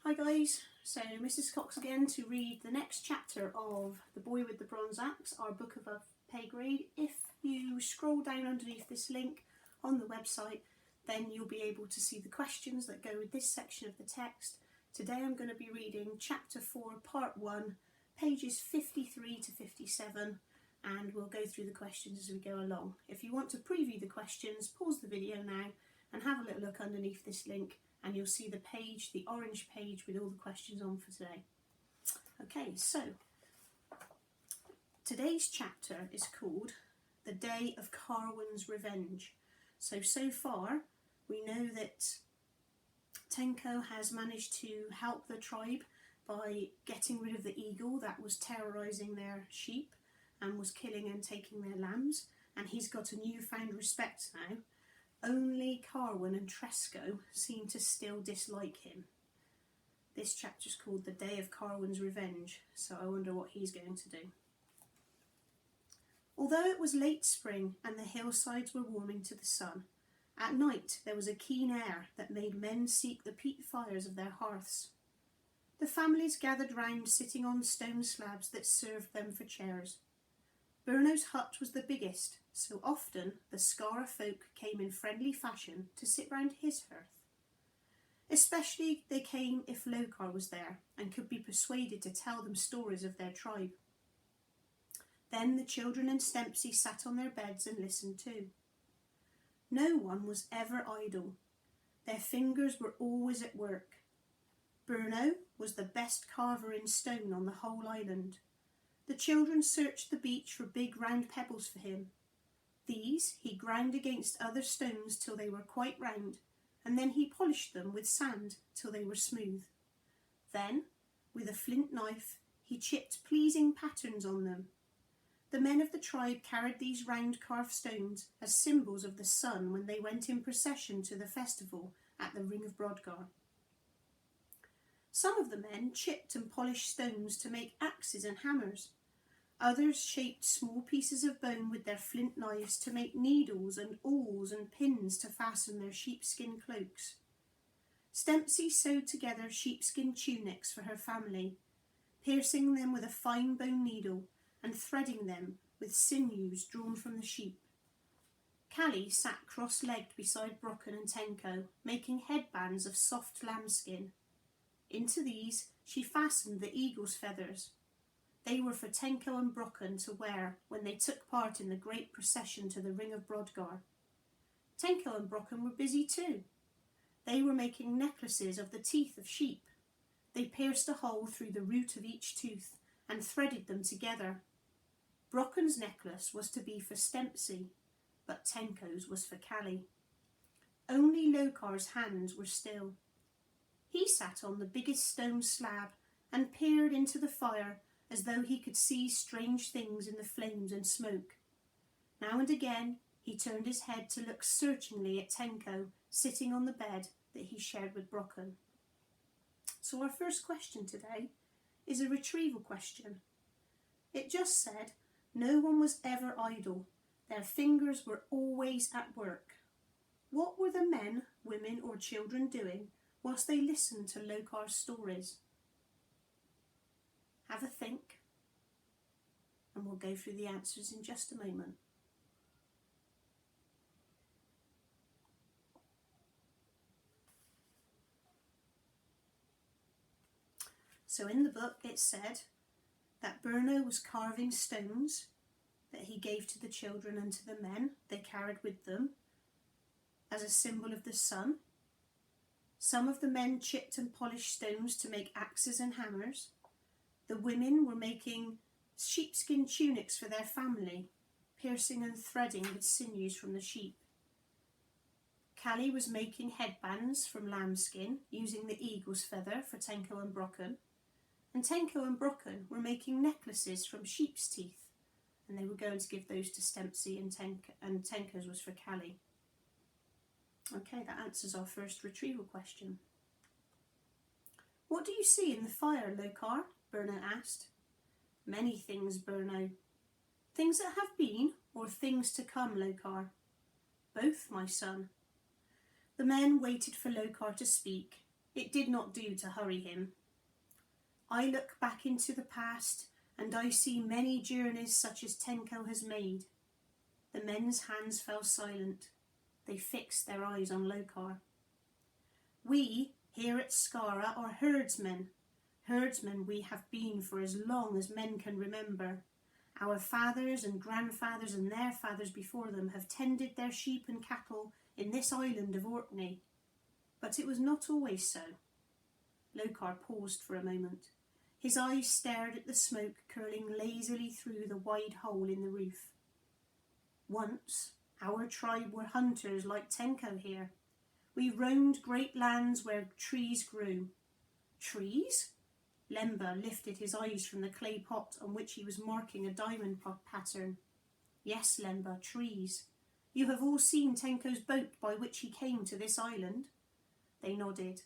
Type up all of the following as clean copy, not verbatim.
Hi guys, so Mrs. Cox again to read the next chapter of The Boy with the Bronze Axe, our book above pay grade. If you scroll down underneath this link on the website, then you'll be able to see the questions that go with this section of the text. Today I'm going to be reading chapter 4, part 1, pages 53 to 57, and we'll go through the questions as we go along. If you want to preview the questions, pause the video now and have a little look underneath this link, and you'll see the page, the orange page with all the questions on for today. Okay, so today's chapter is called The Day of Carwin's Revenge. So far we know that Tenko has managed to help the tribe by getting rid of the eagle that was terrorising their sheep and was killing and taking their lambs, and he's got a newfound respect now. Only Carwin and Tresco seem to still dislike him. This chapter is called The Day of Carwin's Revenge, so I wonder what he's going to do. Although it was late spring and the hillsides were warming to the sun, at night there was a keen air that made men seek the peat fires of their hearths. The families gathered round, sitting on stone slabs that served them for chairs. Bruno's hut was the biggest, so often the Skara folk came in friendly fashion to sit round his hearth. Especially they came if Lokar was there and could be persuaded to tell them stories of their tribe. Then the children and Stempsy sat on their beds and listened too. No one was ever idle. Their fingers were always at work. Bruno was the best carver in stone on the whole island. The children searched the beach for big round pebbles for him. These he ground against other stones till they were quite round, and then he polished them with sand till they were smooth. Then, with a flint knife, he chipped pleasing patterns on them. The men of the tribe carried these round carved stones as symbols of the sun when they went in procession to the festival at the Ring of Brodgar. Some of the men chipped and polished stones to make axes and hammers. Others shaped small pieces of bone with their flint knives to make needles and awls and pins to fasten their sheepskin cloaks. Stempsy sewed together sheepskin tunics for her family, piercing them with a fine bone needle and threading them with sinews drawn from the sheep. Callie sat cross-legged beside Brocken and Tenko, making headbands of soft lambskin. Into these she fastened the eagle's feathers. They were for Tenko and Brocken to wear when they took part in the great procession to the Ring of Brodgar. Tenko and Brocken were busy too. They were making necklaces of the teeth of sheep. They pierced a hole through the root of each tooth and threaded them together. Brocken's necklace was to be for Stempsy, but Tenko's was for Callie. Only Lokar's hands were still. He sat on the biggest stone slab and peered into the fire as though he could see strange things in the flames and smoke. Now and again he turned his head to look searchingly at Tenko, sitting on the bed that he shared with Brocken. So our first question today is a retrieval question. It just said, no one was ever idle. Their fingers were always at work. What were the men, women or children doing whilst they listened to Lokar's stories? Have a think, and we'll go through the answers in just a moment. So in the book it said that Bruno was carving stones that he gave to the children and to the men they carried with them as a symbol of the sun. Some of the men chipped and polished stones to make axes and hammers. The women were making sheepskin tunics for their family, piercing and threading with sinews from the sheep. Callie was making headbands from lambskin, using the eagle's feather for Tenko and Brocken. And Tenko and Brocken were making necklaces from sheep's teeth, and they were going to give those to Stempsy and Tenko's was for Callie. Okay, that answers our first retrieval question. What do you see in the fire, Lokar? Bruno asked. Many things, Bruno. Things that have been or things to come, Lokar? Both, my son. The men waited for Lokar to speak, It did not do to hurry him. I look back into the past, and I see many journeys such as Tenko has made. The men's hands fell silent. They fixed their eyes on Lokar. We, here at Skara, are herdsmen. Herdsmen we have been for as long as men can remember. Our fathers and grandfathers and their fathers before them have tended their sheep and cattle in this island of Orkney. But it was not always so. Lokar paused for a moment. His eyes stared at the smoke curling lazily through the wide hole in the roof. Once, our tribe were hunters like Tenko here. We roamed great lands where trees grew. Trees? Lemba lifted his eyes from the clay pot on which he was marking a diamond pattern. Yes, Lemba, trees. You have all seen Tenko's boat by which he came to this island. They nodded.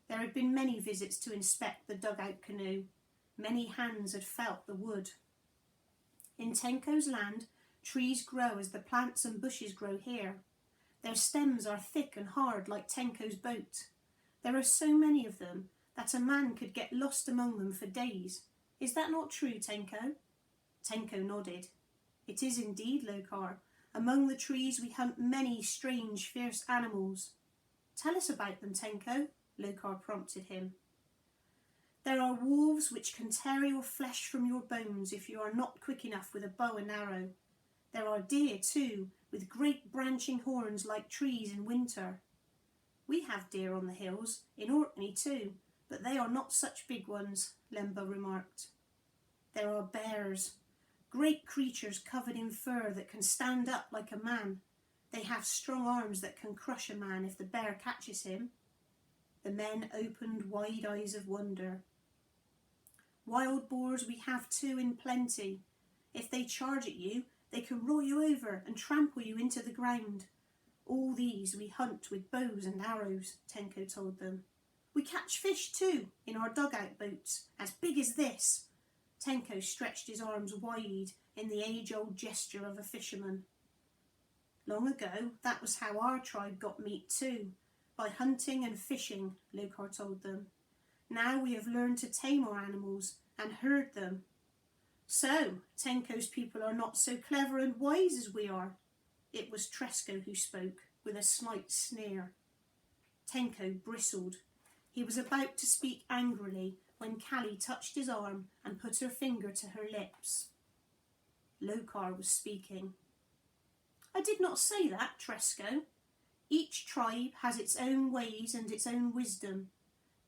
There had been many visits to inspect the dugout canoe. Many hands had felt the wood. In Tenko's land, trees grow as the plants and bushes grow here. Their stems are thick and hard like Tenko's boat. There are so many of them that a man could get lost among them for days. Is that not true, Tenko? Tenko nodded. It is indeed, Lokar. Among the trees we hunt many strange, fierce animals. Tell us about them, Tenko, Lokar prompted him. There are wolves which can tear your flesh from your bones if you are not quick enough with a bow and arrow. There are deer, too, with great branching horns like trees in winter. We have deer on the hills, in Orkney too, but they are not such big ones, Lemba remarked. There are bears, great creatures covered in fur that can stand up like a man. They have strong arms that can crush a man if the bear catches him. The men opened wide eyes of wonder. Wild boars we have too in plenty. If they charge at you, they can roll you over and trample you into the ground. All these we hunt with bows and arrows, Tenko told them. We catch fish too, in our dugout boats, as big as this. Tenko stretched his arms wide in the age-old gesture of a fisherman. Long ago, that was how our tribe got meat too, by hunting and fishing, Lokar told them. Now we have learned to tame our animals and herd them. So, Tenko's people are not so clever and wise as we are. It was Tresco who spoke, with a slight sneer. Tenko bristled. He was about to speak angrily when Callie touched his arm and put her finger to her lips. Lokar was speaking. I did not say that, Tresco. Each tribe has its own ways and its own wisdom.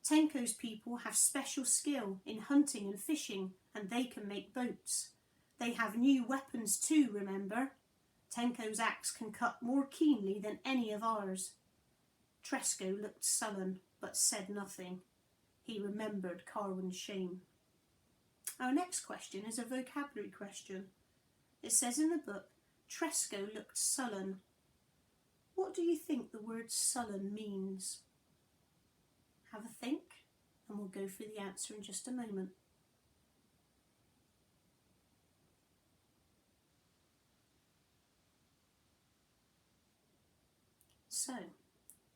Tenko's people have special skill in hunting and fishing, and they can make boats. They have new weapons too, remember? Tenko's axe can cut more keenly than any of ours. Tresco looked sullen, but said nothing. He remembered Carwin's shame. Our next question is a vocabulary question. It says in the book, Tresco looked sullen. What do you think the word sullen means? Have a think, and we'll go through the answer in just a moment. So,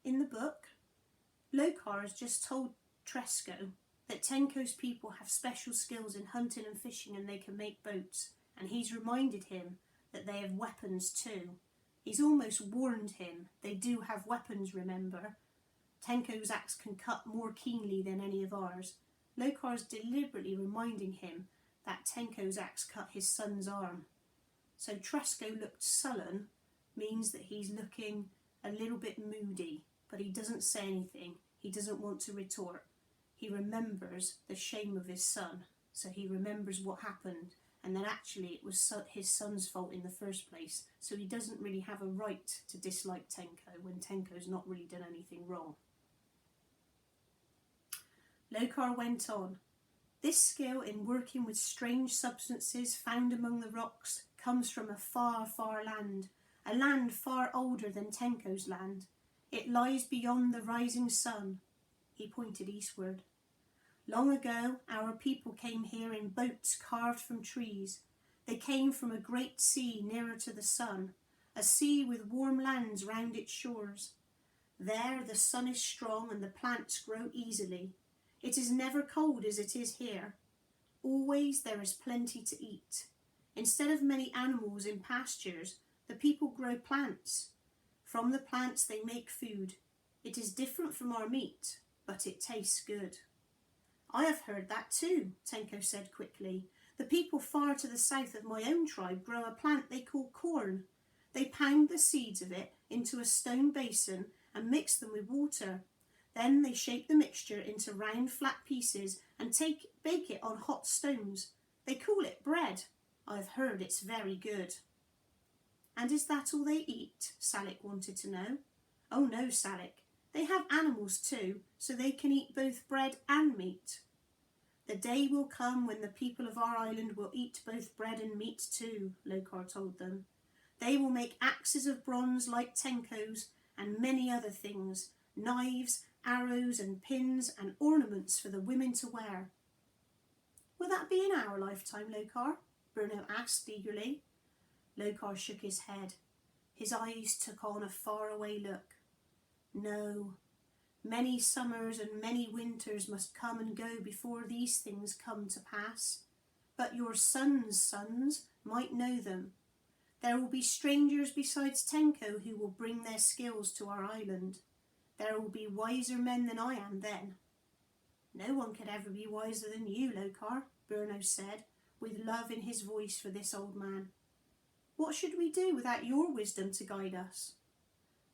in the book, Lokar has just told Tresco that Tenko's people have special skills in hunting and fishing and they can make boats, and he's reminded him that they have weapons too. He's almost warned him they do have weapons, remember? Tenko's axe can cut more keenly than any of ours. Lokar's deliberately reminding him that Tenko's axe cut his son's arm. So Tresco looked sullen means that he's looking a little bit moody, but he doesn't say anything. He doesn't want to retort. He remembers the shame of his son, so he remembers what happened, and that actually it was his son's fault in the first place, so he doesn't really have a right to dislike Tenko when Tenko's not really done anything wrong. Lokar went on. This skill in working with strange substances found among the rocks comes from a far, far land, a land far older than Tenko's land. It lies beyond the rising sun. He pointed eastward. Long ago, our people came here in boats carved from trees. They came from a great sea nearer to the sun, a sea with warm lands round its shores. There the sun is strong and the plants grow easily. It is never cold as it is here. Always there is plenty to eat. Instead of many animals in pastures, the people grow plants. From the plants they make food. It is different from our meat, but it tastes good. I have heard that too, Tenko said quickly. The people far to the south of my own tribe grow a plant they call corn. They pound the seeds of it into a stone basin and mix them with water. Then they shape the mixture into round flat pieces and bake it on hot stones. They call it bread. I have heard it's very good. And is that all they eat? Salik wanted to know. Oh no, Salik. They have animals too, so they can eat both bread and meat. The day will come when the people of our island will eat both bread and meat too, Lokar told them. They will make axes of bronze like Tenkoks and many other things, knives, arrows and pins and ornaments for the women to wear. Will that be in our lifetime, Lokar? Bruno asked eagerly. Lokar shook his head. His eyes took on a faraway look. No, many summers and many winters must come and go before these things come to pass. But your sons' sons might know them. There will be strangers besides Tenko who will bring their skills to our island. There will be wiser men than I am then. No one could ever be wiser than you, Lokar, Bruno said, with love in his voice for this old man. What should we do without your wisdom to guide us?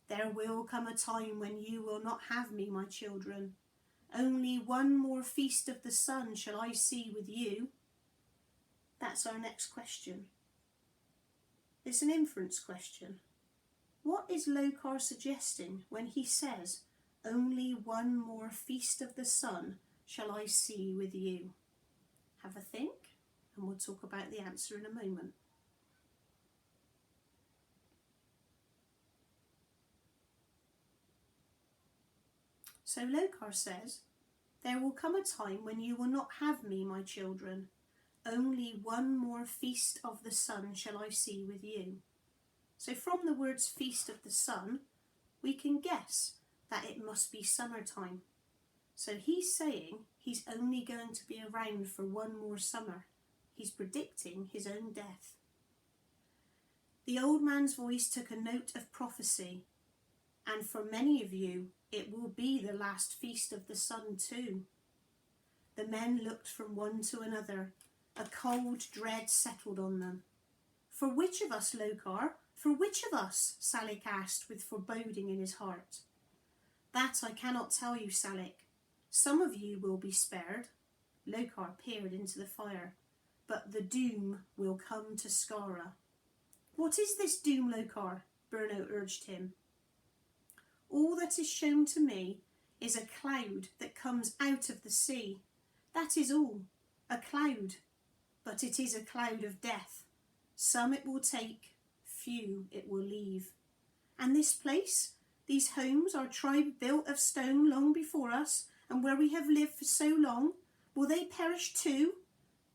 There will come a time when you will not have me, my children. Only one more feast of the sun shall I see with you. That's our next question. It's an inference question. What is Lokar suggesting when he says, only one more feast of the sun shall I see with you? Have a think, and we'll talk about the answer in a moment. So Lokar says, there will come a time when you will not have me, my children. Only one more feast of the sun shall I see with you. So from the words feast of the sun, we can guess that it must be summertime. So he's saying he's only going to be around for one more summer. He's predicting his own death. The old man's voice took a note of prophecy, and for many of you, it will be the last feast of the sun too. The men looked from one to another. A cold dread settled on them. For which of us, Lokar? For which of us? Salik asked with foreboding in his heart. That I cannot tell you, Salik. Some of you will be spared. Lokar peered into the fire. But the doom will come to Skara. What is this doom, Lokar? Bruno urged him. All that is shown to me is a cloud that comes out of the sea. That is all. A cloud. But it is a cloud of death. Some it will take, few it will leave. And this place, these homes, our tribe built of stone long before us, and where we have lived for so long, will they perish too?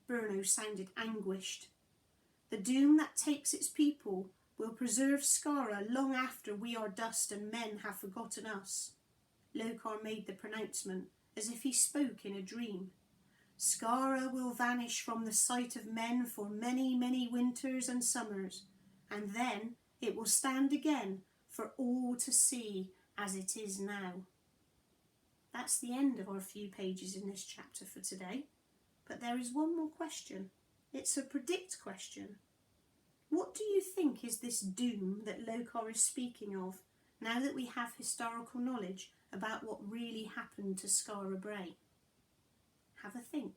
Bruno sounded anguished. The doom that takes its people will preserve Skara long after we are dust and men have forgotten us. Lokar made the pronouncement as if he spoke in a dream. Skara will vanish from the sight of men for many, many winters and summers, and then it will stand again for all to see as it is now. That's the end of our few pages in this chapter for today, but there is one more question. It's a predict question. What do you think is this doom that Lokar is speaking of, now that we have historical knowledge about what really happened to Skara Brae? Have a think.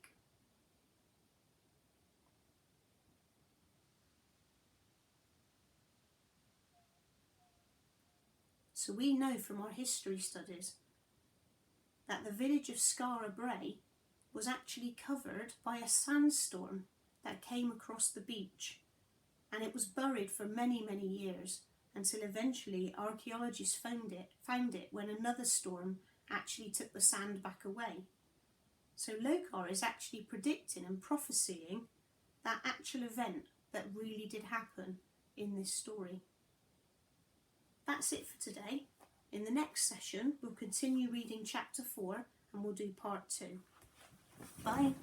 So we know from our history studies that the village of Skara Brae was actually covered by a sandstorm that came across the beach, and it was buried for many, many years until eventually archaeologists found it when another storm actually took the sand back away. So Lokar is actually predicting and prophesying that actual event that really did happen in this story. That's it for today. In the next next session, we'll continue reading chapter 4 and we'll do part 2. Bye.